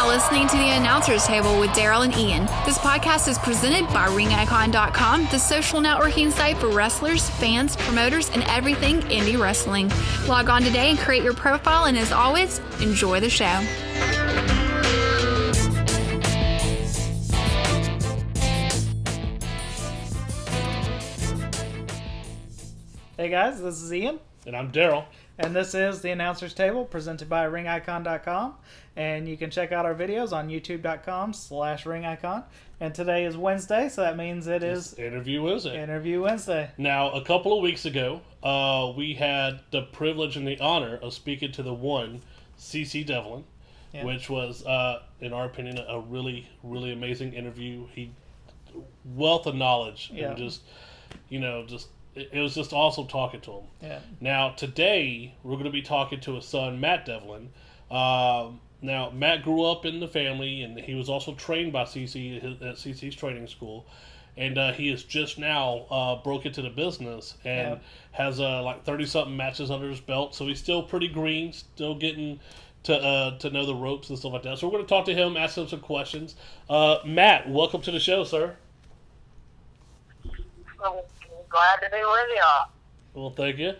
now listening to the Announcer's Table with Daryl and Ian. This podcast is presented by RingIcon.com, the social networking site for wrestlers, fans, promoters, and everything indie wrestling. Log on today and create your profile, and as always, enjoy the show. Hey guys, this is Ian. And I'm Daryl. And this is the Announcer's Table presented by RingIcon.com. And you can check out our videos on YouTube.com/RingIcon. And today is Wednesday, so that means it is Interview Wednesday. Interview Wednesday. Now, a couple of weeks ago, we had the privilege and the honor of speaking to the one, CC Develine, which was, in our opinion, a really, really amazing interview. Wealth of knowledge and just, it was just awesome talking to him. Yeah. Now, today, we're going to be talking to his son, Matt Develine. Now, Matt grew up in the family, and he was also trained by CC at CC's training school. And he is just now broke into the business and has like 30-something matches under his belt. So he's still pretty green, still getting to know the ropes and stuff like that. So we're going to talk to him, ask him some questions. Matt, welcome to the show, sir. Glad to be with y'all. Well, thank you.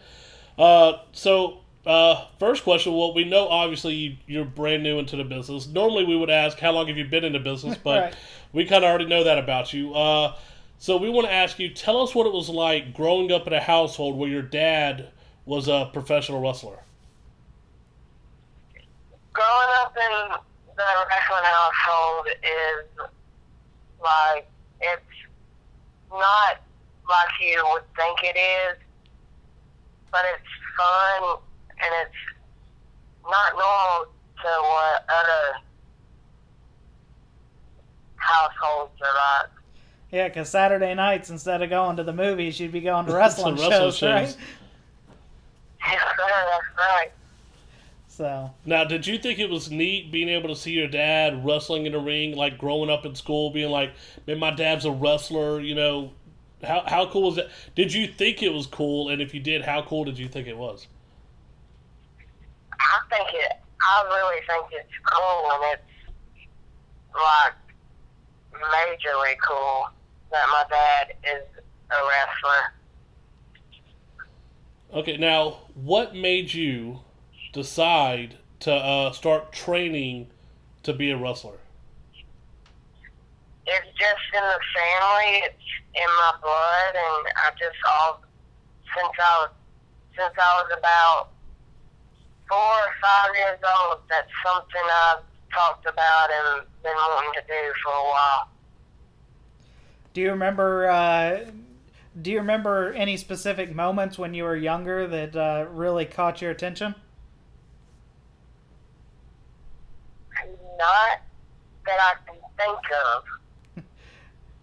First question. Well, we know obviously you're brand new into the business. Normally we would ask, how long have you been in the business? But Right. We kind of already know that about you. So we want to ask you, tell us what it was like growing up in a household where your dad was a professional wrestler. Growing up in the wrestling household is like, it's not like you would think it is, but it's fun and it's not normal to what other households are like. Yeah, because Saturday nights, instead of going to the movies, you'd be going to wrestling shows, right? Yes, sir, that's right. So. Now, did you think it was neat being able to see your dad wrestling in the ring, like growing up in school, being like, man, my dad's a wrestler, How cool was it? Did you think it was cool? And if you did, how cool did you think it was? I really think it's cool, and it's like majorly cool that my dad is a wrestler. Okay, now, what made you decide to start training to be a wrestler? It's just in the family. It's in my blood, and since I was about 4 or 5 years old, that's something I've talked about and been wanting to do for a while. Do you remember any specific moments when you were younger that really caught your attention? Not that I can think of.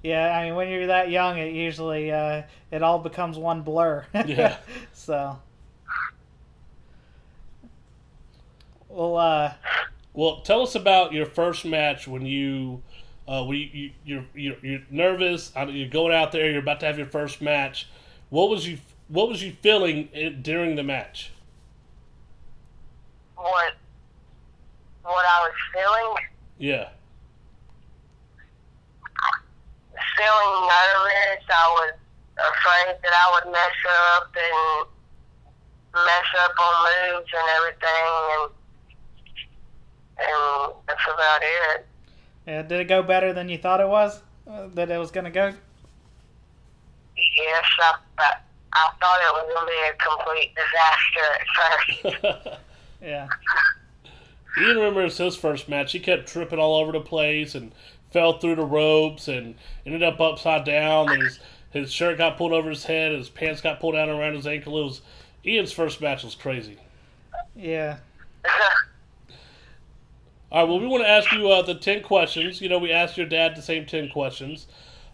Yeah, I mean, when you're that young, it usually, it all becomes one blur. Yeah. So. Well, tell us about your first match when you're nervous. You're going out there. You're about to have your first match. What was you feeling during the match? What I was feeling? Yeah. Feeling nervous. I was afraid that I would mess up on moves and everything, and that's about it. yeah, did it go better than you thought it was? That it was going to go? Yes, I thought it was going to be a complete disaster at first. Yeah. Ian remembers his first match. He kept tripping all over the place and fell through the ropes and ended up upside down. And his shirt got pulled over his head. His pants got pulled down around his ankle. Ian's first match was crazy. Yeah. All right, well, we want to ask you the 10 questions. We asked your dad the same 10 questions.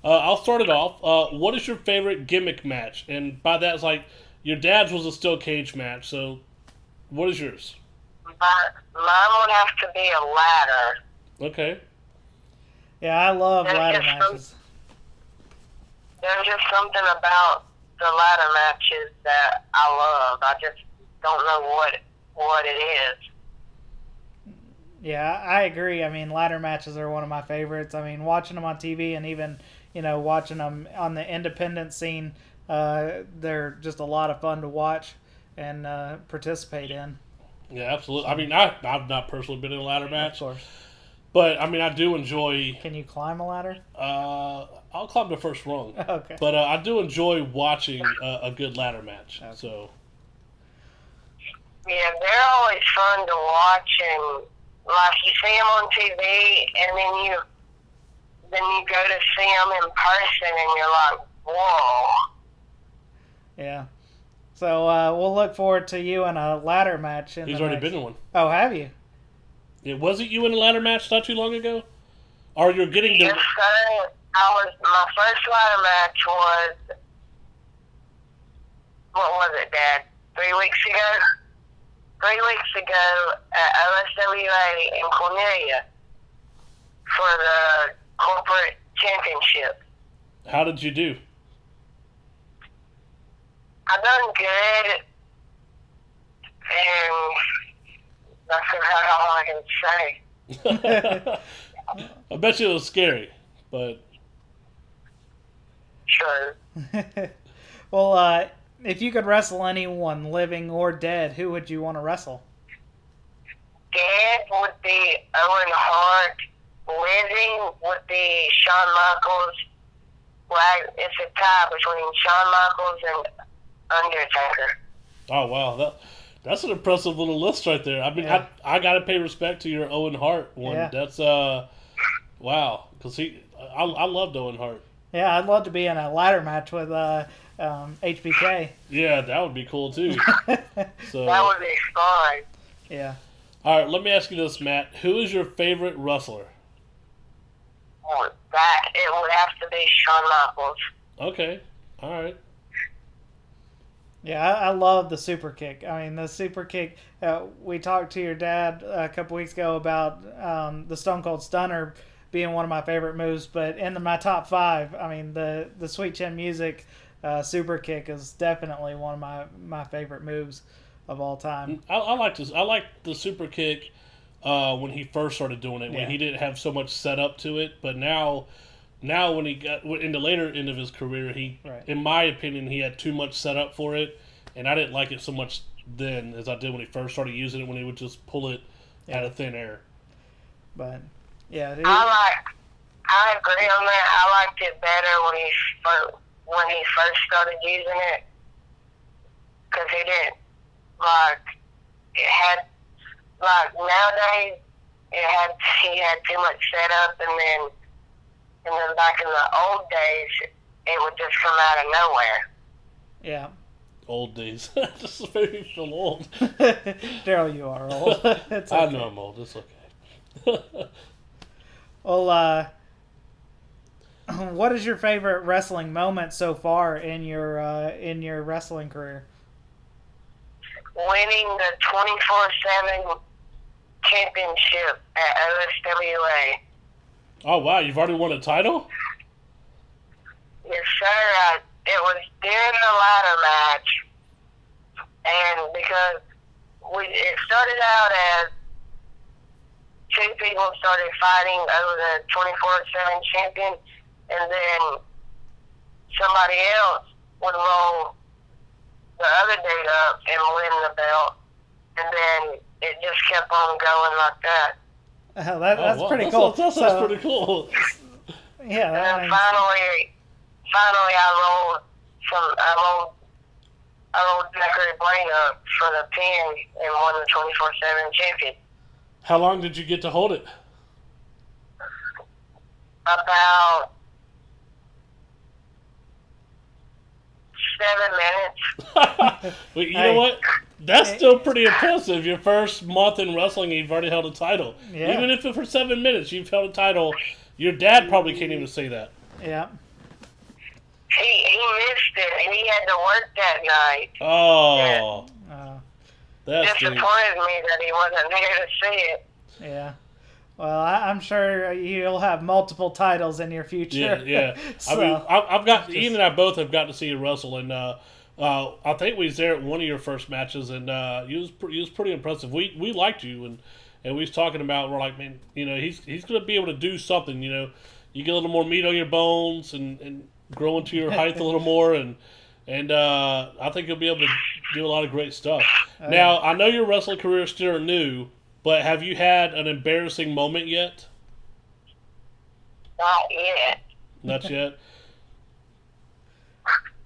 I'll start it off. What is your favorite gimmick match? And by that, it's like your dad's was a steel cage match. So what is yours? Mine would have to be a ladder. Okay. Yeah, I love ladder matches. There's just something about the ladder matches that I love. I just don't know what it is. Yeah, I agree. I mean, ladder matches are one of my favorites. I mean, watching them on TV and even, watching them on the independent scene, they're just a lot of fun to watch and participate in. Yeah, absolutely. I mean, I've not personally been in a ladder match. Of course. But, I mean, I do enjoy... Can you climb a ladder? I'll climb the first rung. Okay. But I do enjoy watching a good ladder match. Okay. So. Yeah, they're always fun to watch, and like you see them on TV, and then you go to see them in person, and you're like, whoa. Yeah. So we'll look forward to you in a ladder match. He's already been in one. Oh, have you? Yeah, wasn't you in a ladder match not too long ago? Or you're getting to... Yes, sir. My first ladder match was, what was it, Dad? 3 weeks ago? 3 weeks ago at OSWA in Cornelia for the corporate championship. How did you do? I done good, and that's about all I can say. I bet you it was scary, but... Sure. Well, if you could wrestle anyone, living or dead, who would you want to wrestle? Dead would be Owen Hart. Living would be Shawn Michaels. Well, it's a tie between Shawn Michaels and Undertaker. Oh, wow. That's an impressive little list right there. I mean, yeah. I got to pay respect to your Owen Hart one. Yeah. That's, wow. Because I loved Owen Hart. Yeah, I'd love to be in a ladder match with HBK. Yeah, that would be cool, too. So that would be fun. Yeah. All right, let me ask you this, Matt. Who is your favorite wrestler? It would have to be Shawn Michaels. Okay. All right. Yeah, I love the super kick. I mean, the super kick. We talked to your dad a couple weeks ago about the Stone Cold Stunner being one of my favorite moves, but in my top 5, I mean, the Sweet Chin Music super kick is definitely one of my favorite moves of all time. I like this. I like the super kick when he first started doing it, when he didn't have so much setup to it, but now when he got in the later end of his career, in my opinion, he had too much setup for it, and I didn't like it so much then as I did when he first started using it, when he would just pull it out of thin air. But yeah, I agree on that. I liked it better when he first started using it, because he didn't nowadays he had too much setup, and then back in the old days it would just come out of nowhere. Yeah. Old days. Just made me feel old. Daryl, you are old. It's okay. I know I'm old. It's okay. Well, what is your favorite wrestling moment so far in your wrestling career? Winning the 24/7 championship at OSWA. Oh, wow. You've already won a title? Yes, sir. It was during the ladder match, and because it started out as 2 people started fighting over the 24/7 champion, and then somebody else would roll the other dude up and win the belt, and then it just kept on going like that. That's pretty cool. That's pretty cool. Yeah. And then finally I rolled Zachary Blaine up for the pin and won the 24/7 champion. How long did you get to hold it? About 7 minutes. But you know what? That's still pretty impressive. Your first month in wrestling, you've already held a title. Yeah. Even if for 7 minutes you've held a title, your dad probably can't even say that. Yeah. He missed it, and he had to work that night. Oh. That's disappointed me that he wasn't there to see it. Yeah. Well, I'm sure you'll have multiple titles in your future. Yeah. So, I mean, I've got Ian and I both have got to see you wrestle, and I think we was there at one of your first matches, and you was pretty impressive. We liked you, and we was talking about, we're like, man, he's going to be able to do something. You get a little more meat on your bones and grow into your height a little more, and I think he'll be able to do a lot of great stuff. Now, I know your wrestling career is still new, but have you had an embarrassing moment yet? Not yet. Not yet.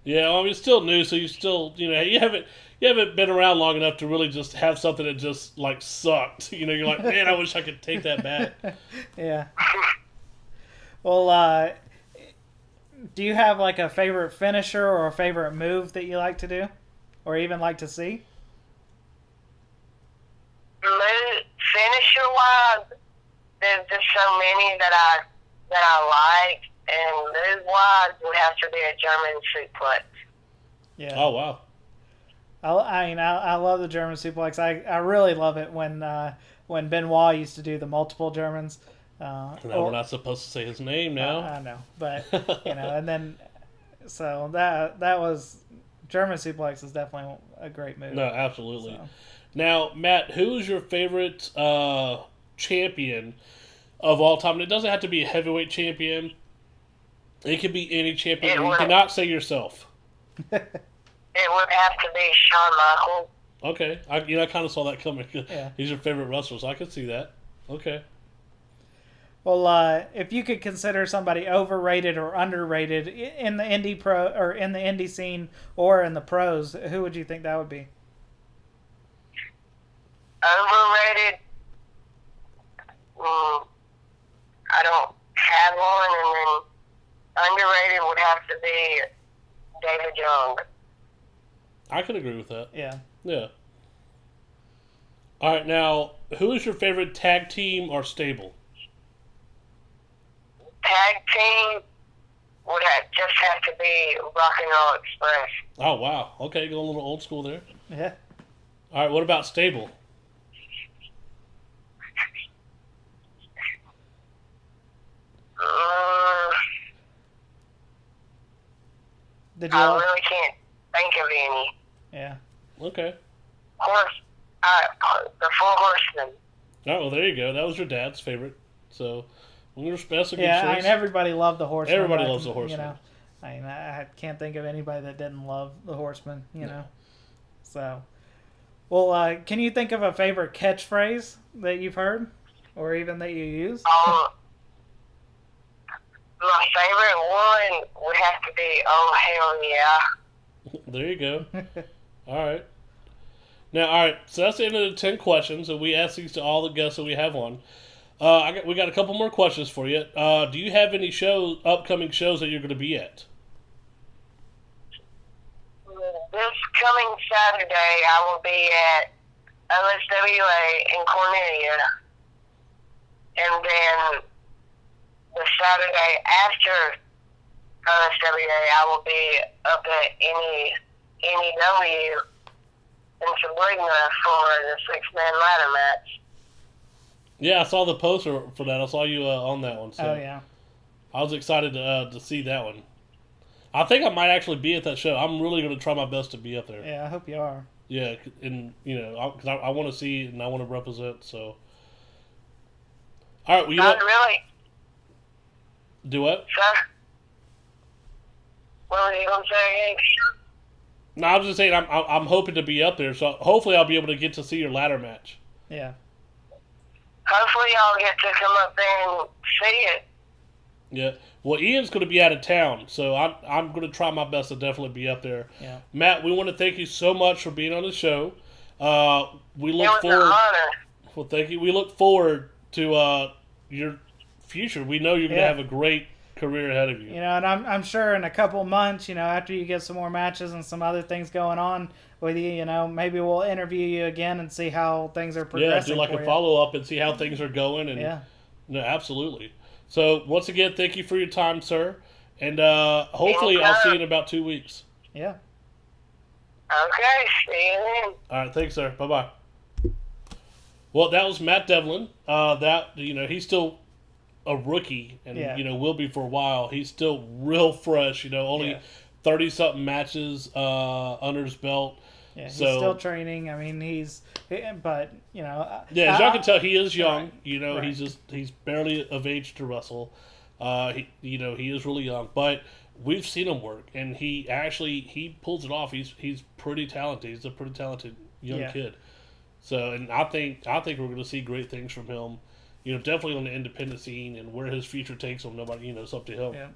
Yeah, I mean, it's still new, so you still, you haven't been around long enough to really just have something that just like sucked. You're like, man, I wish I could take that back. Yeah. Well, do you have like a favorite finisher or a favorite move that you like to do, or even like to see? Finisher wise, there's just so many that I like, and move wise would have to be a German suplex. Yeah. Oh wow. I love the German suplex. I really love it when Benoit used to do the multiple Germans. Now we're not supposed to say his name now. I know, but and then so that was German suplex is definitely a great move. No, absolutely. So. Now, Matt, who is your favorite champion of all time? And it doesn't have to be a heavyweight champion. It could be any champion. You cannot say yourself. It would have to be Shawn Michaels. Okay, I kind of saw that coming. Yeah. He's your favorite wrestler, so I could see that. Okay. Well, if you could consider somebody overrated or underrated in the indie scene or in the pros, who would you think that would be? Overrated? I don't have one, and then underrated would have to be David Young. I can agree with that. Yeah. Yeah. All right, now, who is your favorite tag team or stable? Tag team would just have to be Rock and Roll Express. Oh, wow. Okay, going a little old school there. Yeah. All right, what about stable? I really can't think of any. Yeah. Okay. The Four Horsemen. Oh, well, there you go. That was your dad's favorite. So, that's a good choice. I mean, everybody loved the Horsemen. Everybody loves the Horsemen. I can't think of anybody that didn't love the Horsemen, know. So, well, can you think of a favorite catchphrase that you've heard or even that you use? My favorite one would have to be, oh, hell yeah. There you go. All right. Now, all right, so that's the end of the 10 questions, and we ask these to all the guests that we have on. We got a couple more questions for you. Do you have any upcoming shows that you're going to be at? This coming Saturday, I will be at LSWA in Cornelia, and then the Saturday after LSWA, I will be up at NEW in Sabrina for the 6-man ladder match. Yeah, I saw the poster for that. I saw you on that one. So Oh, yeah. I was excited to see that one. I think I might actually be at that show. I'm really going to try my best to be up there. Yeah, I hope you are. Yeah, and because I want to see it and I want to represent. So, all right, well, Not really. Do what? Sir? What were you going to say? No, I was just saying I'm hoping to be up there, so hopefully I'll be able to get to see your ladder match. Yeah. Hopefully I'll get to come up there and see it. Yeah. Well, Ian's going to be out of town, so I'm going to try my best to definitely be up there. Yeah. Matt, we want to thank you so much for being on the show. We look It was forward. an honor. Well, thank you. We look forward to your future. We know you're going to have a great career ahead of you. And I'm sure in a couple months, after you get some more matches and some other things going on with you, maybe we'll interview you again and see how things are progressing. Yeah, do a follow-up and see how things are going. And yeah. No, absolutely. So, once again, thank you for your time, sir. And hopefully I'll see you in about 2 weeks. Yeah. Okay, see you then. All right, thanks, sir. Bye-bye. Well, that was Matt Develine. He's still a rookie and, will be for a while. He's still real fresh, only 30-something matches under his belt. Yeah, he's So, still training. I mean, but yeah, as y'all can tell, he is young. Right. You know, Right. he's barely of age to wrestle. He is really young, but we've seen him work, and he pulls it off. He's pretty talented. He's a pretty talented young kid. So, and I think we're going to see great things from him. You know, definitely on the independent scene, and where his future takes him. Nobody, it's up to him. Yeah.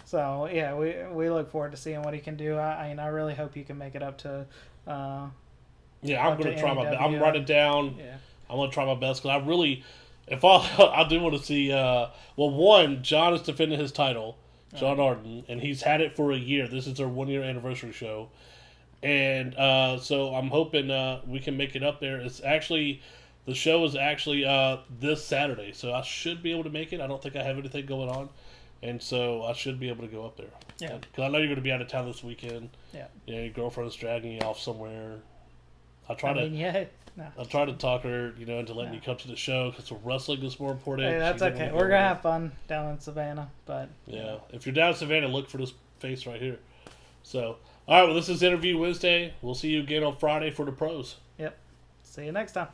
So yeah, we look forward to seeing what he can do. I really hope he can make it up to. Yeah, I'm going to try my best. I'm NEW. writing it down. Yeah. I'm going to try my best because I really, I do want to see. One, John is defending his title, John Arden, and he's had it for a year. This is their 1-year anniversary show, and so I'm hoping we can make it up there. The show is actually this Saturday, so I should be able to make it. I don't think I have anything going on, and so I should be able to go up there. Yeah. Because I know you're going to be out of town this weekend. Yeah. Your girlfriend's dragging you off somewhere. I'll try to talk her, into letting you come to the show because wrestling is more important. Hey, that's okay. We're gonna have fun down in Savannah, but yeah, if you're down in Savannah, look for this face right here. So, all right, well, this is Interview Wednesday. We'll see you again on Friday for the pros. Yep. See you next time.